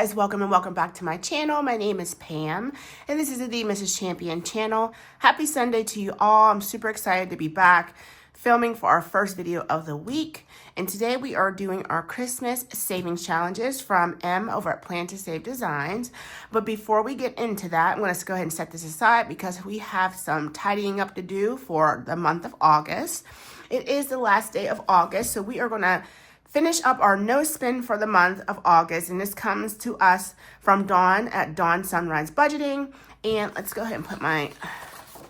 guys, welcome and welcome back to my channel. My name is Pam and this is the Mrs. Champion channel. Happy Sunday to you all. I'm super excited to be back filming for our first video of the week. And today we are doing our Christmas savings challenges from M over at Plan to Save Designs. But before we get into that, I'm going to go ahead and set this aside because we have some tidying up to do for the month of August. It is the last day of August, so we are going to finish up our no spin for the month of August, and this comes to us from Dawn at Dawn Sunrise Budgeting. And let's go ahead and put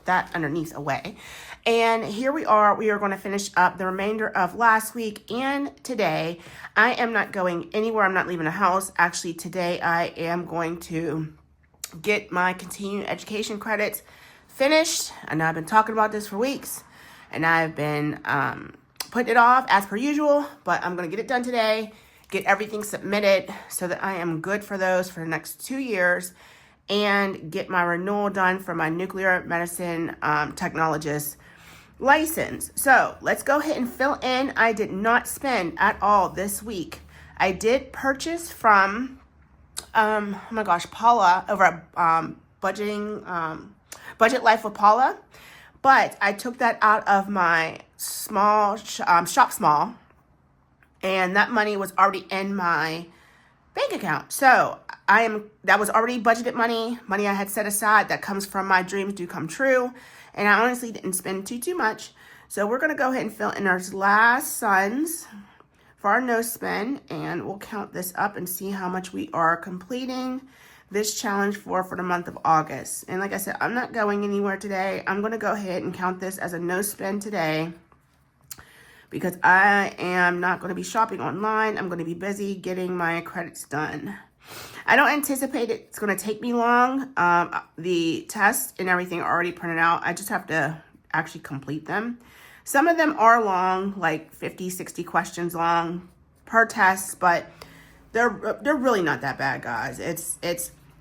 that underneath away. And here we are going to finish up the remainder of last week and today. I am not going anywhere. I'm not leaving the house. Actually, today I am going to get my continuing education credits finished. I know I've been talking about this for weeks, and I've been putting it off as per usual, but I'm going to get it done today, get everything submitted so that I am good for those for the next 2 years, and get my renewal done for my nuclear medicine technologist license. So let's go ahead and fill in. I did not spend at all this week. I did purchase from, oh my gosh, Paula over at Budget Life with Paula. But I took that out of my small shop small, and that money was already in my bank account. So that was already budgeted money I had set aside that comes from my dreams do come true. And I honestly didn't spend too much. So we're gonna go ahead and fill in our last sums for our no spend, and we'll count this up and see how much we are completing this challenge for the month of August. And like I said, I'm not going anywhere today. I'm going to go ahead and count this as a no spend today because I am not going to be shopping online. I'm going to be busy getting my credits done. I don't anticipate it's going to take me long. The tests and everything are already printed out. I just have to actually complete them. Some of them are long, like 50, 60 questions long per test, but they're really not that bad, guys.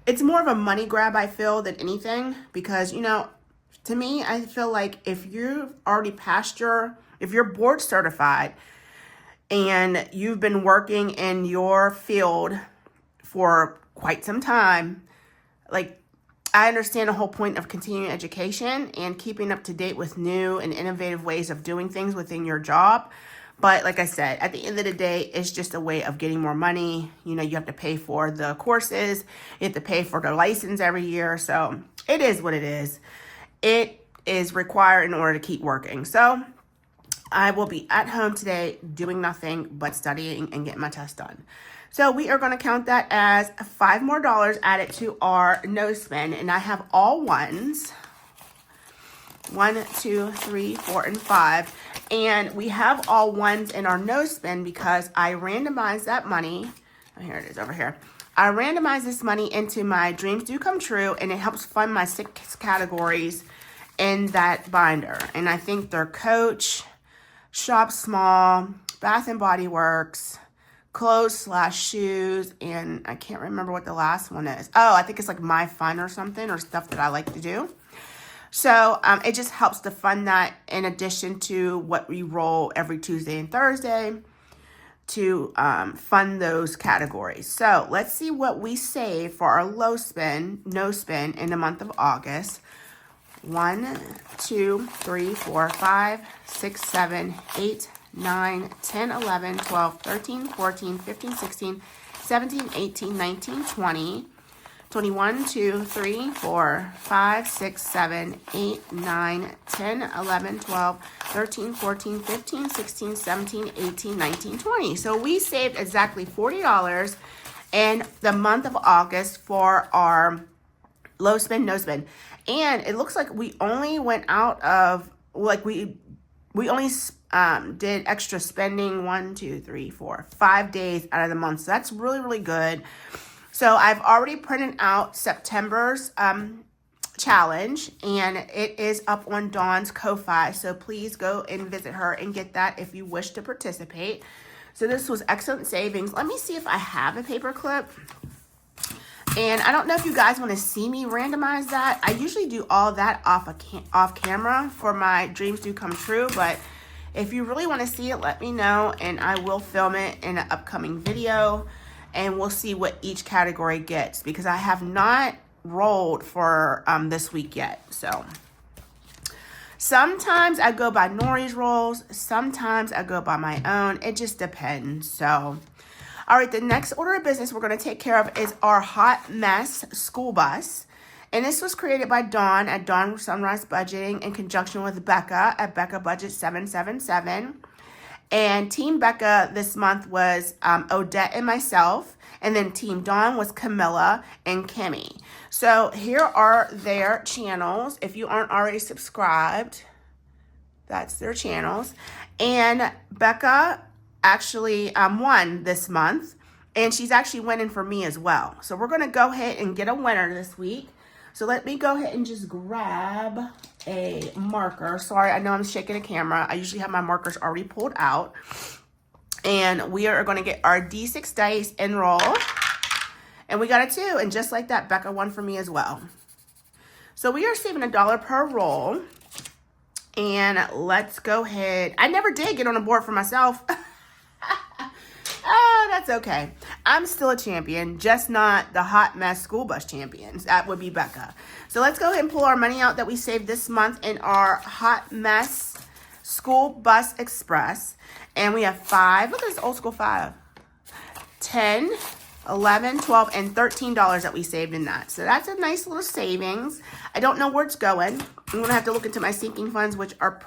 It's more of a money grab, I feel, than anything, because, you know, to me, I feel like if you've already passed if you're board certified and you've been working in your field for quite some time, like, I understand the whole point of continuing education and keeping up to date with new and innovative ways of doing things within your job. But like I said, at the end of the day, it's just a way of getting more money. You know, you have to pay for the courses. You have to pay for the license every year. So it is what it is. It is required in order to keep working. So I will be at home today doing nothing but studying and getting my test done. So we are going to count that as $5 more added to our no spend. And I have all ones. 1, 2, 3, 4, and 5. And we have all ones in our no spend because I randomized that money. Oh, here it is over here. I randomized this money into my dreams do come true, and it helps fund my 6 categories in that binder. And I think they're Coach, Shop Small, Bath and Body Works, Clothes/shoes, and I can't remember what the last one is. Oh, I think it's like My Fun or something, or stuff that I like to do. So it just helps to fund that in addition to what we roll every Tuesday and Thursday to fund those categories. So let's see what we save for our no spend in the month of August. 1, 2, 3, 4, 5, 6, 7, 8, 9, 10, 11, 12, 13, 14, 15, 16, 17, 18, 19, 20. 21, 2, 3, 4, 5, 6, 7, 8, 9, 10, 11, 12, 13, 14, 15, 16, 17, 18, 19, 20. So we saved exactly $40 in the month of August for our low spend, no spend. And it looks like we only went out of, like we only did extra spending 1, 2, 3, 4, 5 days out of the month. So that's really, really good. So I've already printed out September's challenge, and it is up on Dawn's Ko-Fi. So please go and visit her and get that if you wish to participate. So this was excellent savings. Let me see if I have a paper clip. And I don't know if you guys want to see me randomize that. I usually do all that off camera for my dreams do come true, but if you really want to see it, let me know, and I will film it in an upcoming video. and we'll see what each category gets because I have not rolled for this week yet. So sometimes I go by Nori's rolls. Sometimes I go by my own. It just depends. So, all right, the next order of business we're going to take care of is our Hot Mess school bus. And this was created by Dawn at Dawn Sunrise Budgeting in conjunction with Becca at Becca Budget 777. And Team Becca this month was Odette and myself. And then Team Dawn was Camilla and Kimmy. So here are their channels. If you aren't already subscribed, that's their channels. And Becca actually won this month. And she's actually winning for me as well. So we're going to go ahead and get a winner this week. So let me go ahead and just grab a marker. Sorry, I know I'm shaking the camera. I usually have my markers already pulled out. And we are going to get our D6 dice and roll. And we got a 2. And just like that, Becca won for me as well. So we are saving $1 per roll. And let's go ahead. I never did get on a board for myself. Oh, that's okay. I'm still a champion, just not the Hot Mess School Bus champions. That would be Becca. So let's go ahead and pull our money out that we saved this month in our Hot Mess School Bus Express. And we have 5. Look at this old school 5. 10, 11, 12, and $13 that we saved in that. So that's a nice little savings. I don't know where it's going. I'm going to have to look into my sinking funds, which are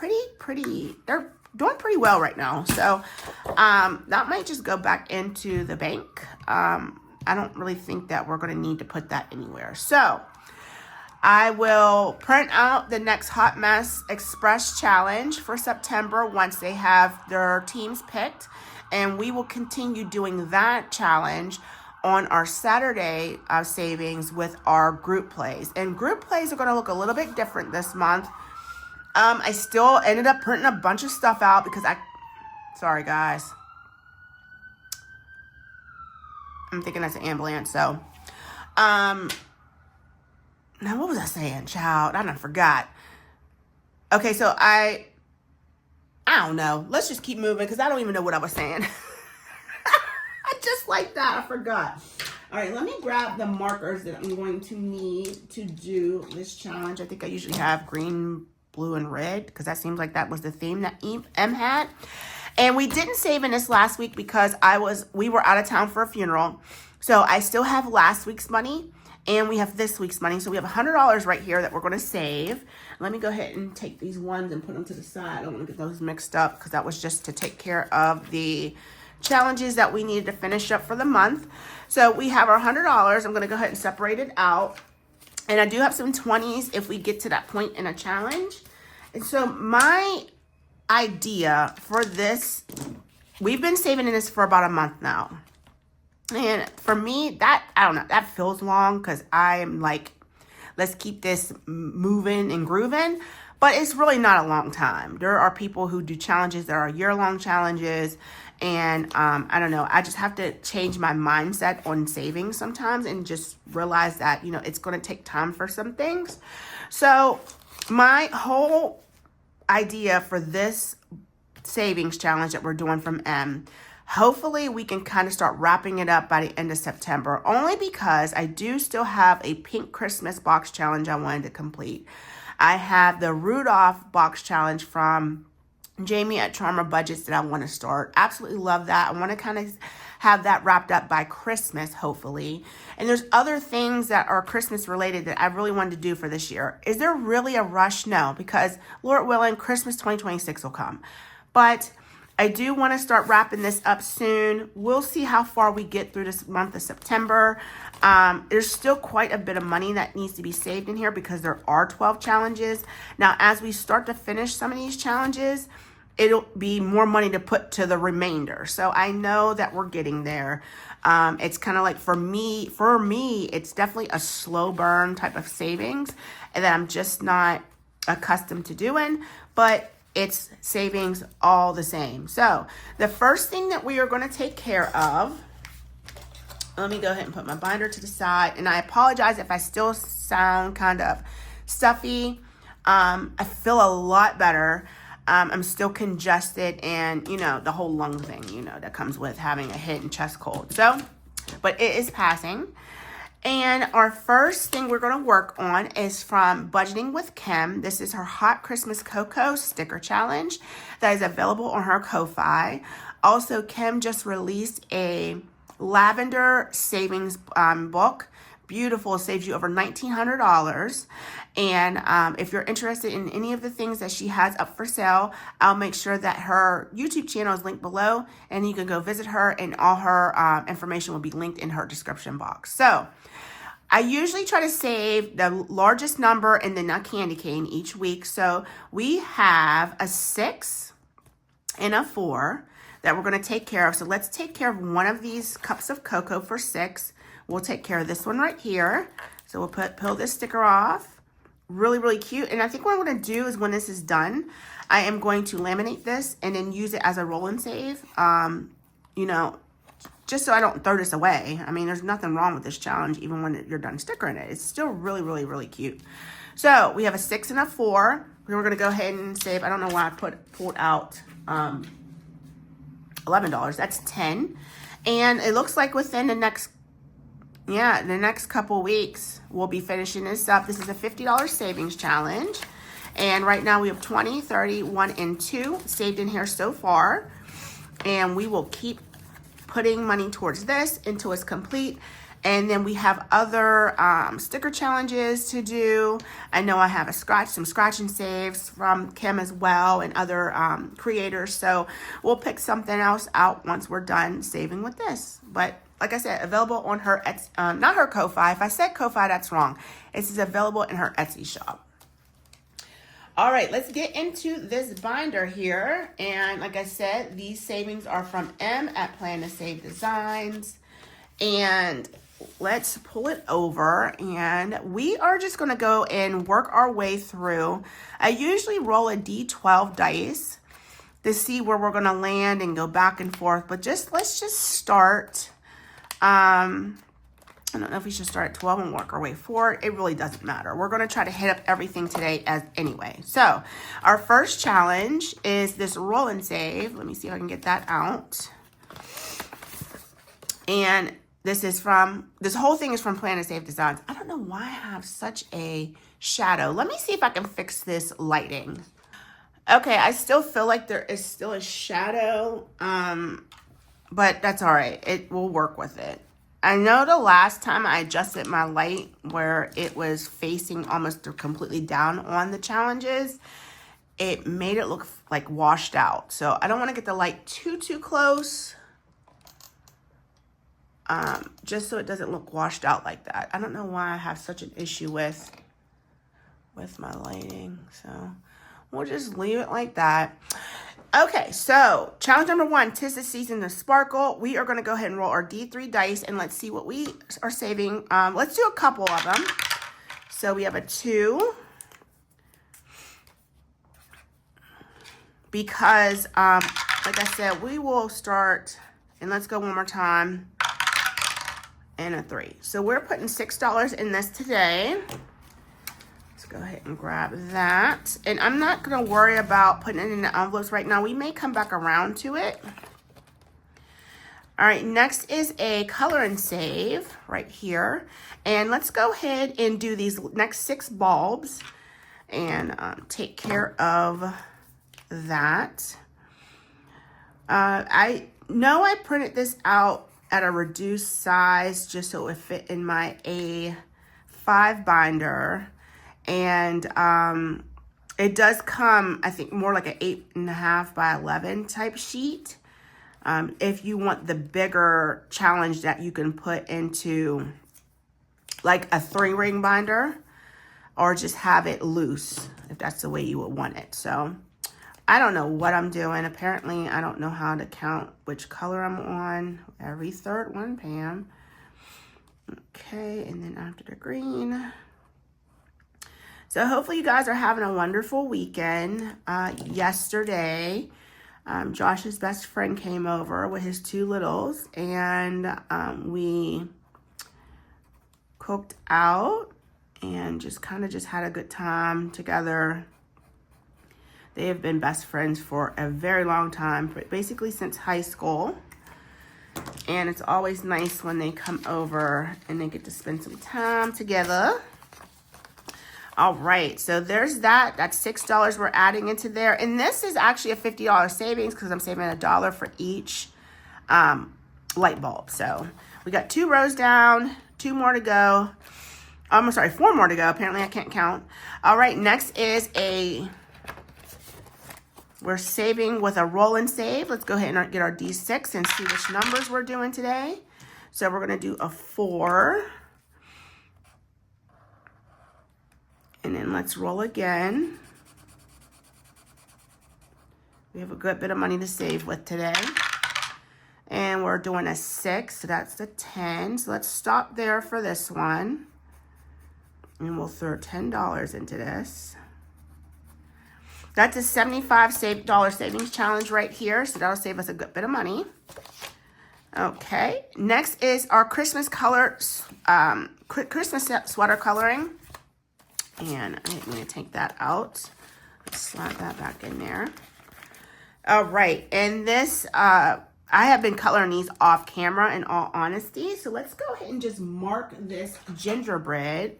they're doing pretty well right now. So that might just go back into the bank. I don't really think that we're going to need to put that anywhere. So I will print out the next Hot Mess Express Challenge for September once they have their teams picked. And we will continue doing that challenge on our Saturday savings with our group plays. And group plays are going to look a little bit different this month. I still ended up printing a bunch of stuff out because sorry guys. I'm thinking that's an ambulance. So, now what was I saying, child? I done forgot. Okay, so I don't know. Let's just keep moving because I don't even know what I was saying. Just like that, I forgot. All right, let me grab the markers that I'm going to need to do this challenge. I think I usually have green, blue, and red because that seems like that was the theme that M had. And we didn't save in this last week because we were out of town for a funeral. So I still have last week's money and we have this week's money. So we have $100 right here that we're going to save. Let me go ahead and take these ones and put them to the side. I don't want to get those mixed up because that was just to take care of the challenges that we needed to finish up for the month. So we have our $100. I'm going to go ahead and separate it out. And I do have some 20s if we get to that point in a challenge. And so my idea for this, we've been saving in this for about a month now. And for me, I don't know, that feels long because I am like, let's keep this moving and grooving. But it's really not a long time. There are people who do challenges that are year-long challenges. And I don't know, I just have to change my mindset on saving sometimes and just realize that, it's going to take time for some things. So my whole idea for this savings challenge that we're doing from M, hopefully we can kind of start wrapping it up by the end of September, only because I do still have a pink Christmas box challenge I wanted to complete. I have the Rudolph box challenge from Jamie at Charmer Budgets that I want to start. Absolutely love that. I want to kind of have that wrapped up by Christmas, hopefully. And there's other things that are Christmas related that I really wanted to do for this year. Is there really a rush? No, because Lord willing, Christmas 2026 will come. But I do want to start wrapping this up soon. We'll see how far we get through this month of September. There's still quite a bit of money that needs to be saved in here because there are 12 challenges. Now, as we start to finish some of these challenges, it'll be more money to put to the remainder. So I know that we're getting there. It's kind of like for me, it's definitely a slow burn type of savings and that I'm just not accustomed to doing, but it's savings all the same. So the first thing that we are going to take care of, let me go ahead and put my binder to the side. And I apologize if I still sound kind of stuffy. I feel a lot better. I'm still congested and, the whole lung thing, that comes with having a hit and chest cold. So but it is passing. And our first thing we're going to work on is from Budgeting with Kim. This is her Hot Christmas Cocoa Sticker Challenge that is available on her Ko-Fi. Also, Kim just released a lavender savings book. Beautiful, saves you over $1,900. And if you're interested in any of the things that she has up for sale, I'll make sure that her YouTube channel is linked below, and you can go visit her, and all her information will be linked in her description box. So I usually try to save the largest number in the nut candy cane each week. So we have a 6 and a 4 that we're going to take care of. So let's take care of one of these cups of cocoa for 6. We'll take care of this one right here. So we'll peel this sticker off. Really, really cute. And I think what I'm going to do is when this is done, I am going to laminate this and then use it as a roll and save. You know, just so I don't throw this away. I mean, there's nothing wrong with this challenge, even when you're done stickering it. It's still really, really, really cute. So we have a 6 and a 4. We're going to go ahead and save. I don't know why I pulled out $11. That's 10. And it looks like within the next couple weeks, we'll be finishing this up. This is a $50 savings challenge. And right now we have 20, 30, 1, and 2 saved in here so far. And we will keep putting money towards this until it's complete. And then we have other sticker challenges to do. I know I have some scratch and saves from Kim as well, and other creators. So we'll pick something else out once we're done saving with this. But like I said, available on her Etsy, not her Ko-Fi. If I said Ko-Fi, that's wrong. It's available in her Etsy shop. All right, let's get into this binder here. And like I said, these savings are from M at Plan to Save Designs. And let's pull it over, and we are just going to go and work our way through. I usually roll a D12 dice to see where we're going to land and go back and forth, but let's just start. I don't know if we should start at 12 and work our way forward. It really doesn't matter. We're going to try to hit up everything today anyway. So our first challenge is this roll and save. Let me see if I can get that out. And this whole thing is from Plan to Save Designs. I don't know why I have such a shadow. Let me see if I can fix this lighting. Okay, I still feel like there is still a shadow, but that's all right. We'll work with it. I know the last time I adjusted my light where it was facing almost completely down on the challenges, it made it look like washed out. So I don't want to get the light too close. Just so it doesn't look washed out like that. I don't know why I have such an issue with my lighting. So we'll just leave it like that. Okay, so challenge number 1, 'tis the season to sparkle. We are going to go ahead and roll our D3 dice, and let's see what we are saving. Let's do a couple of them. So we have a 2. Because, like I said, we will start, and let's go one more time. And a 3. So we're putting $6 in this today. Let's go ahead and grab that. And I'm not going to worry about putting it in the envelopes right now. We may come back around to it. All right, next is a color and save right here. And let's go ahead and do these next 6 bulbs and take care of that. I know I printed this out at a reduced size just so it would fit in my A5 binder, and it does come, I think, more like an 8.5 by 11 type sheet. If you want the bigger challenge that you can put into like a 3-ring binder, or just have it loose if that's the way you would want it. So I don't know what I'm doing. Apparently, I don't know how to count which color I'm on. Every third one, Pam. Okay, and then after the green. So hopefully you guys are having a wonderful weekend. Yesterday, Josh's best friend came over with his 2 littles, and we cooked out and just had a good time together. They have been best friends for a very long time, basically since high school. And it's always nice when they come over and they get to spend some time together. All right, so there's that. That's $6 we're adding into there. And this is actually a $50 savings because I'm saving $1 for each light bulb. So we got 2 rows down, 2 more to go. I'm sorry, 4 more to go. Apparently I can't count. All right, next is we're saving with a roll and save. Let's go ahead and get our D6 and see which numbers we're doing today. So we're gonna do a 4. And then let's roll again. We have a good bit of money to save with today. And we're doing a 6, so that's the 10. So let's stop there for this one. And we'll throw $10 into this. That's a $75 savings challenge right here. So that'll save us a good bit of money. Okay, next is our Christmas color, Christmas sweater coloring. And I didn't mean to take that out. Let's slide that back in there. All right, and this, I have been coloring these off camera in all honesty. So let's go ahead and just mark this gingerbread.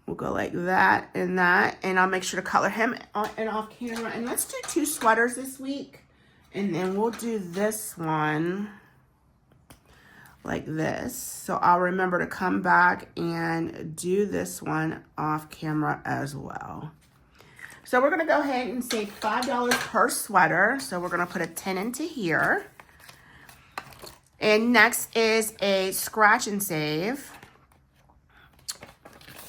We'll go like that, and I'll make sure to color him on and off camera. And let's do 2 sweaters this week. And then we'll do this one like this. So I'll remember to come back and do this one off camera as well. So we're gonna go ahead and save $5 per sweater. So we're gonna put a 10 into here. And next is a scratch and save.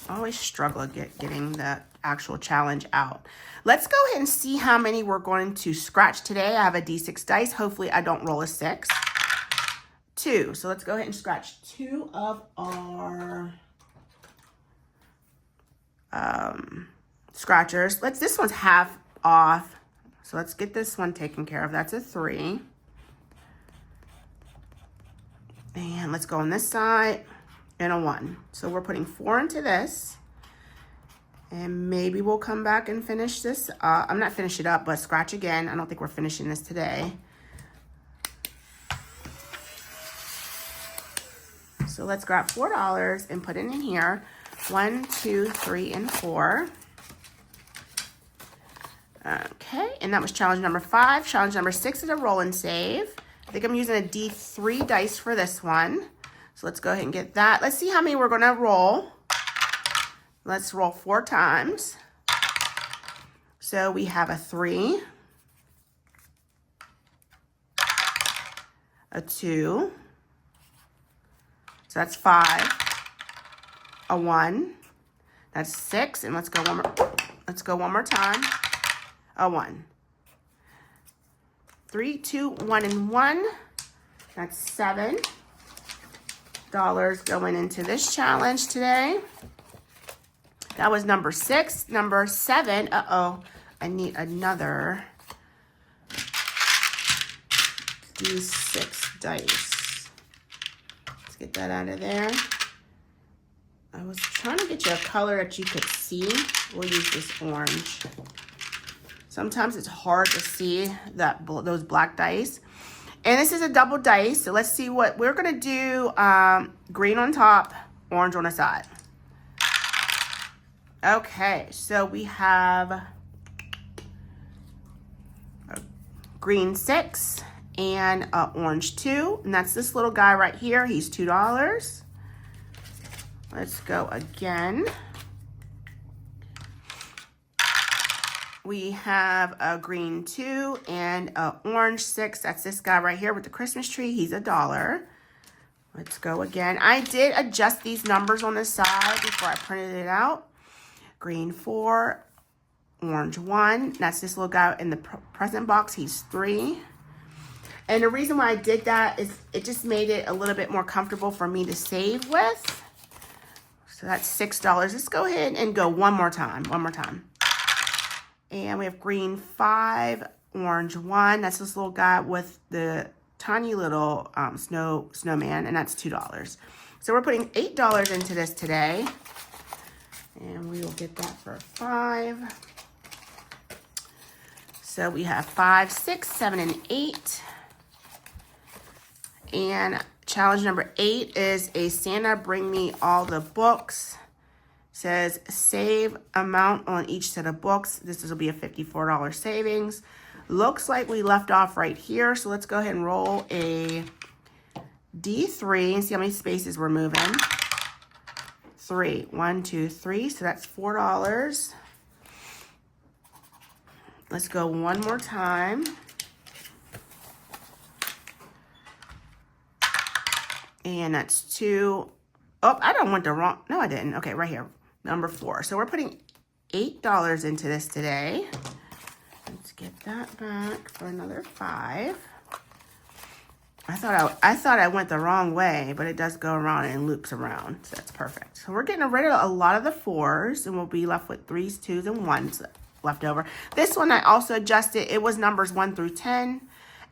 I always struggle getting the actual challenge out. Let's go ahead and see how many we're going to scratch today. I have a D6 dice. Hopefully I don't roll a 6. 2. So let's go ahead and scratch 2 of our scratchers. This one's half off. So let's get this one taken care of. That's a 3. And let's go on this side and a 1. So we're putting 4 into this. And maybe we'll come back and finish this. I'm not finish it up, but scratch again. I don't think we're finishing this today. So let's grab $4 and put it in here. 1, 2, 3, and 4. Okay, and that was challenge number 5. Challenge number 6 is a roll and save. I think I'm using a D3 dice for this one. So let's go ahead and get that. Let's see how many we're gonna roll. Let's roll 4 times. So we have a 3, a 2, so that's 5, a 1, that's 6, and let's go one more time, a 1. 3, 2, 1, and 1, that's $7 going into this challenge today. That was number 6. Number 7, uh-oh, I need another D6 dice. Let's get that out of there. I was trying to get you a color that you could see. We'll use this orange. Sometimes it's hard to see those black dice. And this is a double dice, so let's see what we're gonna do. Green on top, orange on the side. Okay, so we have a green 6 and an orange 2, and that's this little guy right here. He's $2. Let's go again. We have a green 2 and an orange 6. That's this guy right here with the Christmas tree. He's $1. Let's go again. I did adjust these numbers on the side before I printed it out. Green 4, orange 1. That's this little guy in the present box. He's 3. And the reason why I did that is it just made it a little bit more comfortable for me to save with. So that's $6. Let's go ahead and go one more time. And we have green 5, orange 1. That's this little guy with the tiny little snowman, and that's $2. So we're putting $8 into this today. And we will get that for 5. So we have 5, 6, 7, and 8. And challenge number 8 is a Santa bring me all the books. Says save amount on each set of books. This will be a $54 savings. Looks like we left off right here. So let's go ahead and roll a D3 and see how many spaces we're moving. 3. 1, 2, 3. So that's $4. Let's go one more time. And that's 2. Oh, I don't want the wrong. No, I didn't. Okay, right here. Number 4. So we're putting $8 into this today. Let's get that back for another 5. I thought I went the wrong way, but it does go around and loops around. So that's perfect. So we're getting rid of a lot of the 4s, and we'll be left with 3s, 2s, and 1s left over. This one I also adjusted. It was numbers 1 through 10,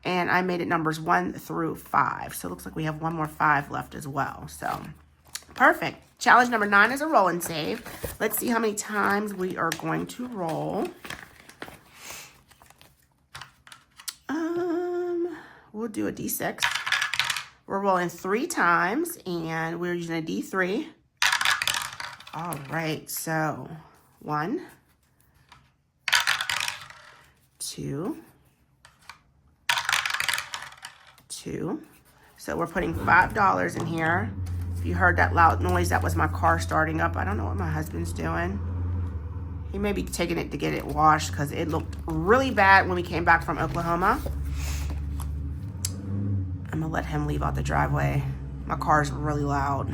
and I made it numbers 1 through 5. So it looks like we have one more 5 left as well. So perfect. Challenge number 9 is a roll and save. Let's see how many times we are going to roll. We'll do a D6. We're rolling 3 times, and we're using a D3. All right, so 1, 2, 2. So we're putting $5 in here. If you heard that loud noise, that was my car starting up. I don't know what my husband's doing. He may be taking it to get it washed because it looked really bad when we came back from Oklahoma. I'm gonna let him leave out the driveway. My car is really loud.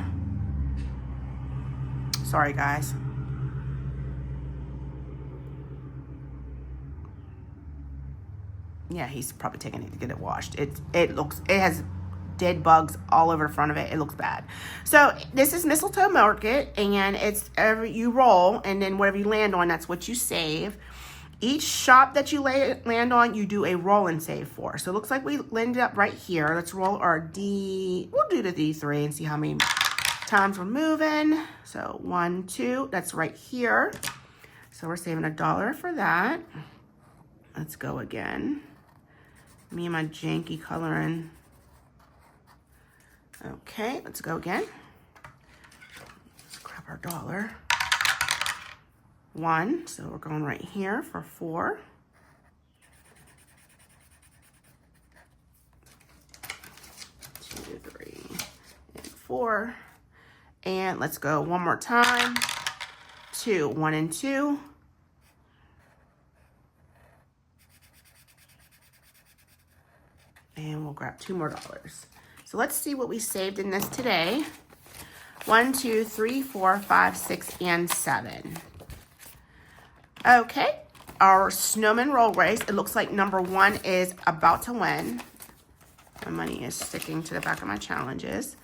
Sorry, guys. Yeah, he's probably taking it to get it washed. It has dead bugs all over the front of it. It looks bad. So this is Mistletoe Market, and it's you roll, and then whatever you land on, that's what you save. Each shop that you land on, you do a roll and save for. So it looks like we landed up right here. Let's roll our D. We'll do the D3 and see how many times we're moving. So 1, 2. That's right here. So we're saving $1 for that. Let's go again. Me and my janky coloring. Okay, let's go again. Let's grab our $1. 1, so we're going right here for 4. 2, 3, and 4. And let's go one more time. 2, 1, and 2. And we'll grab 2 more dollars. So let's see what we saved in this today. 1, 2, 3, 4, 5, 6, and 7. Okay, our snowman roll race. It looks like number 1 is about to win. My money is sticking to the back of my challenges.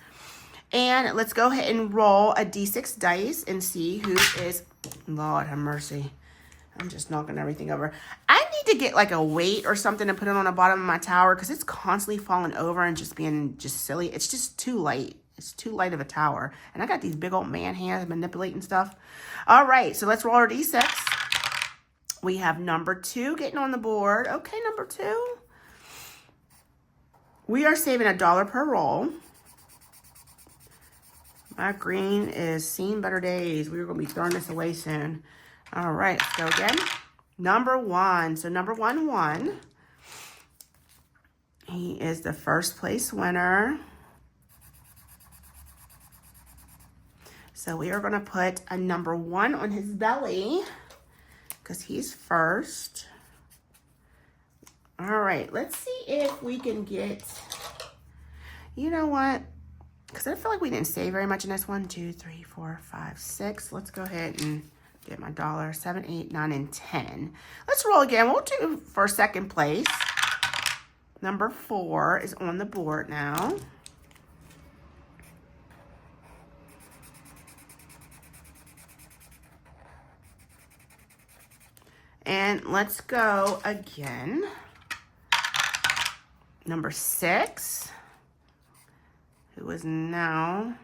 And let's go ahead and roll a D6 dice and see who is, Lord have mercy. I'm just knocking everything over. I need to get like a weight or something to put it on the bottom of my tower because it's constantly falling over and just being silly. It's just too light. It's too light of a tower. And I got these big old man hands manipulating stuff. All right, so let's roll our D6. We have number 2 getting on the board. Okay, number 2. We are saving $1 per roll. My green is seen better days. We're going to be throwing this away soon. All right, let's go again. Number 1. So number 1 won. He is the first place winner. So we are going to put a number 1 on his belly because he's first. All right, let's see if we can get, you know what? Because I feel like we didn't save very much in this. 1, 2, 3, 4, 5, 6. Let's go ahead and get my $1. 7, 8, 9, and 10. Let's roll again. We'll do for second place. Number 4 is on the board now. And let's go again. Number 6, who is now,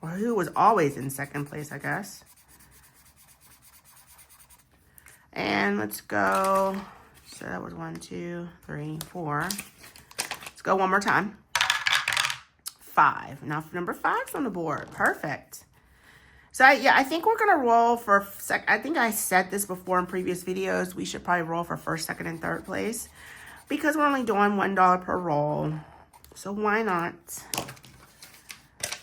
or who was always in second place, I guess. And let's go, so that was 1, 2, 3, 4. Let's go one more time. 5. Now number 5's on the board. Perfect. So I think we're gonna roll for I think I said this before in previous videos. We should probably roll for first, second, and third place because we're only doing $1 per roll. So why not?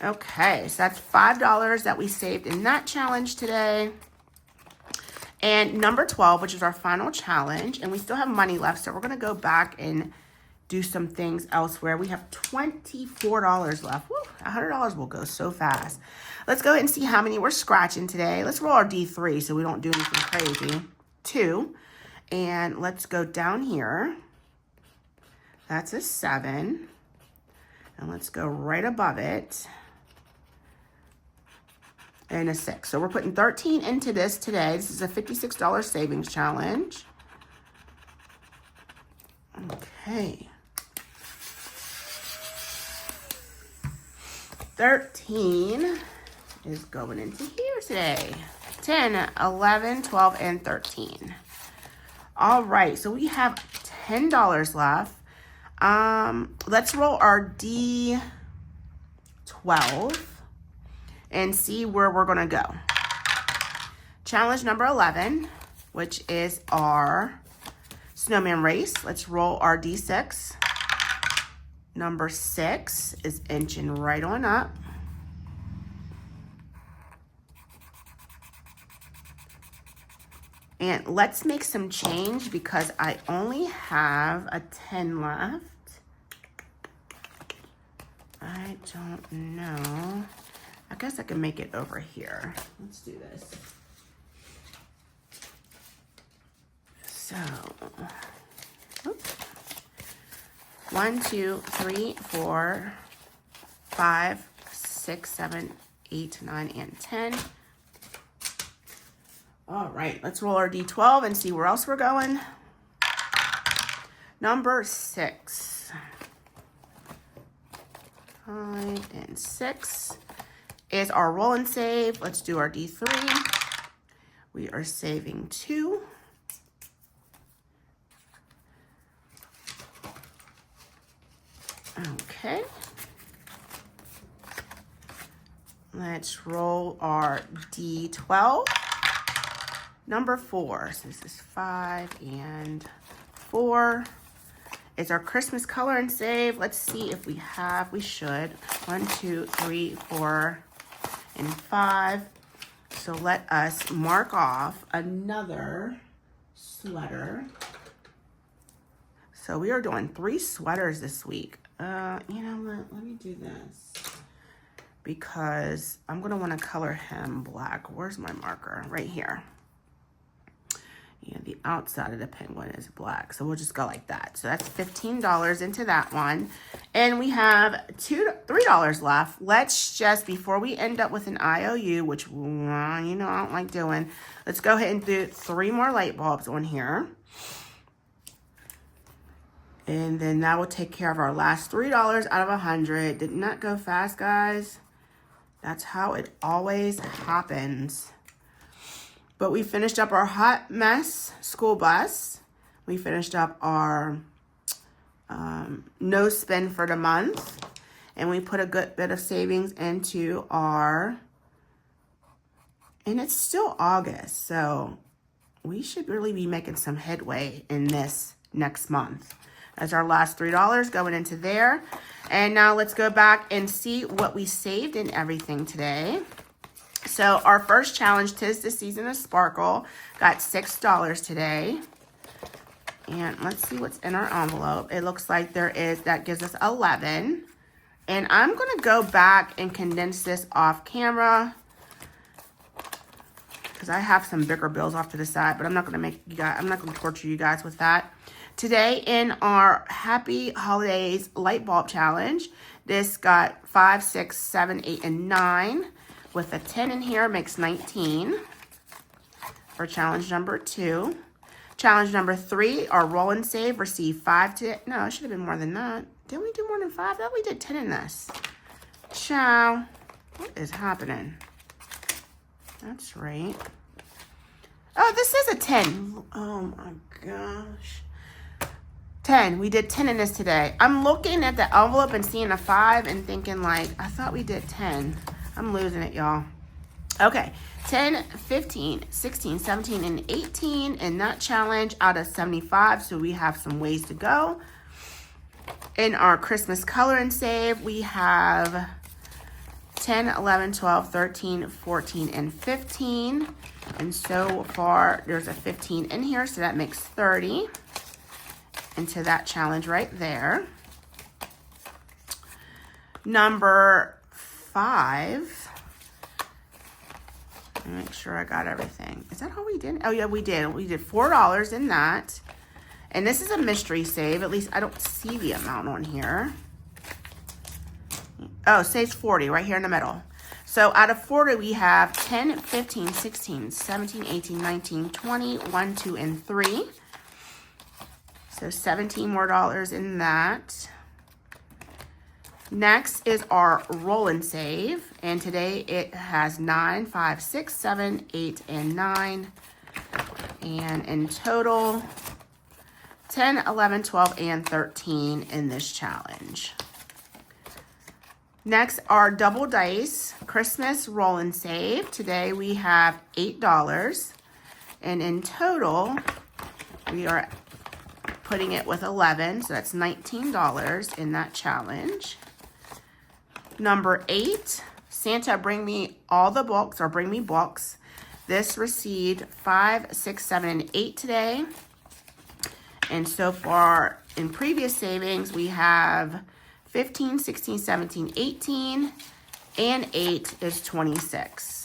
Okay, so that's $5 that we saved in that challenge today. And number 12, which is our final challenge, and we still have money left, so we're gonna go back and do some things elsewhere. We have $24 left. Woo, $100 will go so fast. Let's go ahead and see how many we're scratching today. Let's roll our D3 so we don't do anything crazy. 2. And let's go down here. That's a 7. And let's go right above it. And a 6. So we're putting 13 into this today. This is a $56 savings challenge. Okay. 13 is going into here today. 10, 11, 12, and 13. All right, so we have $10 left. Let's roll our D12 and see where we're gonna go. Challenge number 11, which is our snowman race. Let's roll our D6. Number 6 is inching right on up. And let's make some change because I only have a 10 left. I don't know. I guess I can make it over here. Let's do this. So, oops. 1, 2, 3, 4, 5, 6, 7, 8, 9, and 10. All right, let's roll our D12 and see where else we're going. Number 6. 5 and 6 is our roll and save. Let's do our D3. We are saving 2. Okay. Let's roll our D12. Number 4. So this is 5 and 4. It's our Christmas color and save. Let's see if we have. We should. 1, 2, 3, 4, and 5. So let us mark off another sweater. So we are doing 3 sweaters this week. You know what? Let me do this because I'm going to want to color him black. Where's my marker? Right here. Yeah, the outside of the penguin is black. So we'll just go like that. So that's $15 into that one. And we have $3 left. Let's just, before we end up with an IOU, which, you know, I don't like doing, let's go ahead and do 3 more light bulbs on here. And then that will take care of our last $3 out of 100. Did not go fast, guys. That's how it always happens. But we finished up our hot mess school bus. We finished up our no spend for the month. And we put a good bit of savings into our, and it's still August. So we should really be making some headway in this next month. That's our last $3 going into there. And now let's go back and see what we saved in everything today. So our first challenge, 'Tis the Season of Sparkle, got $6 today. And let's see what's in our envelope. It looks like there is, that gives us 11. And I'm going to go back and condense this off camera because I have some bigger bills off to the side, but I'm not going to make you guys, I'm not going to torture you guys with that. Today in our Happy Holidays Light Bulb Challenge, this got 5, 6, 7, 8, and 9. With a 10 in here makes 19 for challenge number 2. Challenge number 3, our roll and save, receive 5 to, no, it should have been more than that. Didn't we do more than 5? I thought we did 10 in this. Ciao. What is happening? That's right. Oh, this is a 10. Oh my gosh. 10. We did 10 in this today. I'm looking at the envelope and seeing a 5 and thinking like, I thought we did 10. I'm losing it, y'all. Okay, 10, 15, 16, 17, and 18 in that challenge out of 75. So we have some ways to go. In our Christmas color and save, we have 10, 11, 12, 13, 14, and 15. And so far, there's a 15 in here, so that makes 30 into that challenge right there. Number 5. Let me make sure I got everything. Is that all we did? Oh, yeah, we did. We did $4 in that. And this is a mystery save. At least I don't see the amount on here. Oh, saves 40 right here in the middle. So out of 40, we have 10, 15, 16, 17, 18, 19, 20, 1, 2, and 3. So $17 more in that. Next is our roll and save. And today it has 9, 5, 6, 7, 8, and 9. And in total, 10, 11, 12, and 13 in this challenge. Next, our double dice Christmas roll and save. Today we have $8. And in total, we are putting it with 11. So that's $19 in that challenge. Number 8, Santa bring me all the books, or bring me books. This received 5, 6, 7, and 8 today. And so far in previous savings, we have 15, 16, 17, 18, and 8 is 26.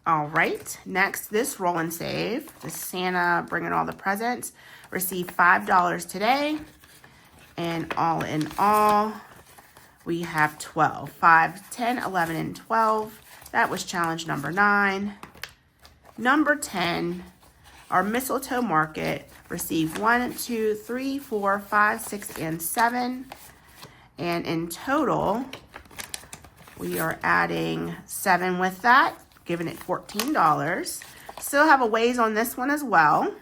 All right, next, this roll and save, the Santa bringing all the presents, received $5 today. And all in all, we have 12, 5, 10, 11, and 12. That was challenge number 9. Number 10, our mistletoe market received 1, 2, 3, 4, 5, 6, and 7. And in total, we are adding 7 with that, giving it $14. Still have a ways on this one as well.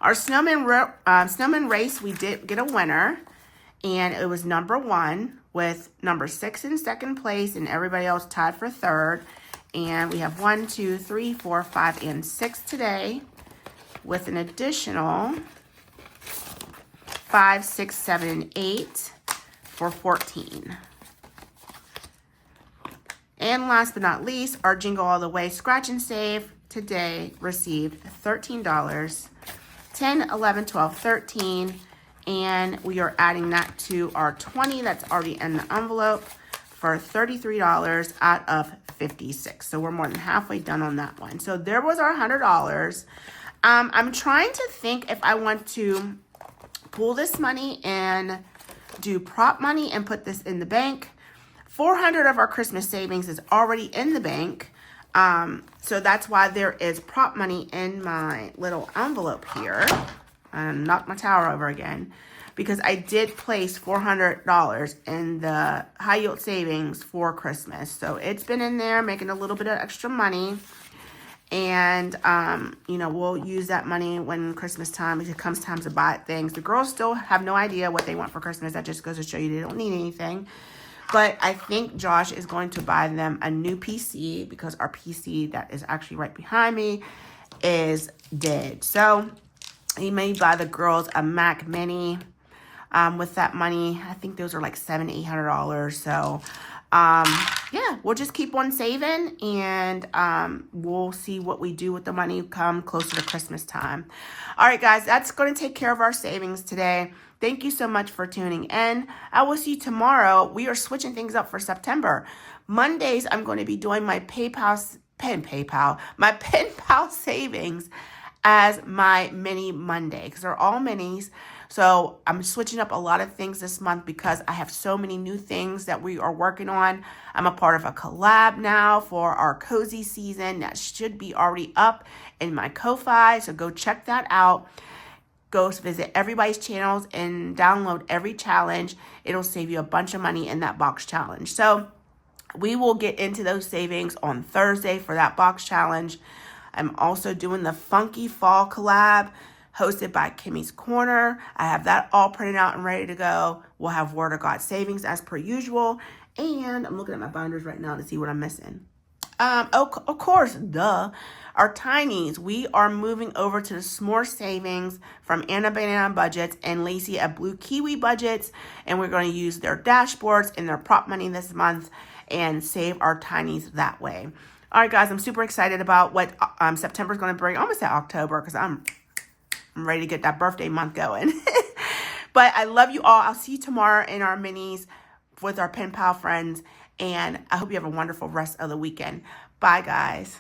Our snowman race, we did get a winner, and it was number 1 with number 6 in second place and everybody else tied for third. And we have 1, 2, 3, 4, 5, and 6 today, with an additional 5, 6, 7, and 8 for 14. And last but not least, our Jingle All the Way Scratch and Save today received $13, 10, 11, 12, 13, and we are adding that to our 20 that's already in the envelope for $33 out of 56. So we're more than halfway done on that one. So there was our $100. I'm trying to think if I want to pull this money and do prop money and put this in the bank. 400 of our Christmas savings is already in the bank. So that's why there is prop money in my little envelope here. And knock my tower over again, because I did place $400 in the high yield savings for Christmas. So it's been in there making a little bit of extra money. And, you know, we'll use that money when Christmas time, it comes time to buy things. The girls still have no idea what they want for Christmas. That just goes to show you they don't need anything. But I think Josh is going to buy them a new PC, because our PC that is actually right behind me is dead. So he may buy the girls a Mac Mini with that money. I think those are like $700, $800. So yeah, we'll just keep on saving, and we'll see what we do with the money come closer to Christmas time. All right, guys, that's going to take care of our savings today. Thank you so much for tuning in. I will see you tomorrow. We are switching things up for September. Mondays, I'm going to be doing my pen pal savings as my mini Monday, because they're all minis. So I'm switching up a lot of things this month because I have so many new things that we are working on. I'm a part of a collab now for our cozy season that should be already up in my Ko-Fi. So go check that out. Go visit everybody's channels and download every challenge. It'll save you a bunch of money in that box challenge. So we will get into those savings on Thursday for that box challenge. I'm also doing the Funky Fall collab. hosted by Kimmy's Corner. I have that all printed out and ready to go. We'll have Word of God savings as per usual. And I'm looking at my binders right now to see what I'm missing. Of course, duh. Our Tinies, we are moving over to the S'more Savings from Anna Banana Budgets and Lacey at Blue Kiwi Budgets. And we're going to use their dashboards and their prop money this month and save our Tinies that way. All right, guys, I'm super excited about what September is going to bring. I almost said October because I'm ready to get that birthday month going. But I love you all. I'll see you tomorrow in our minis with our pen pal friends. And I hope you have a wonderful rest of the weekend. Bye, guys.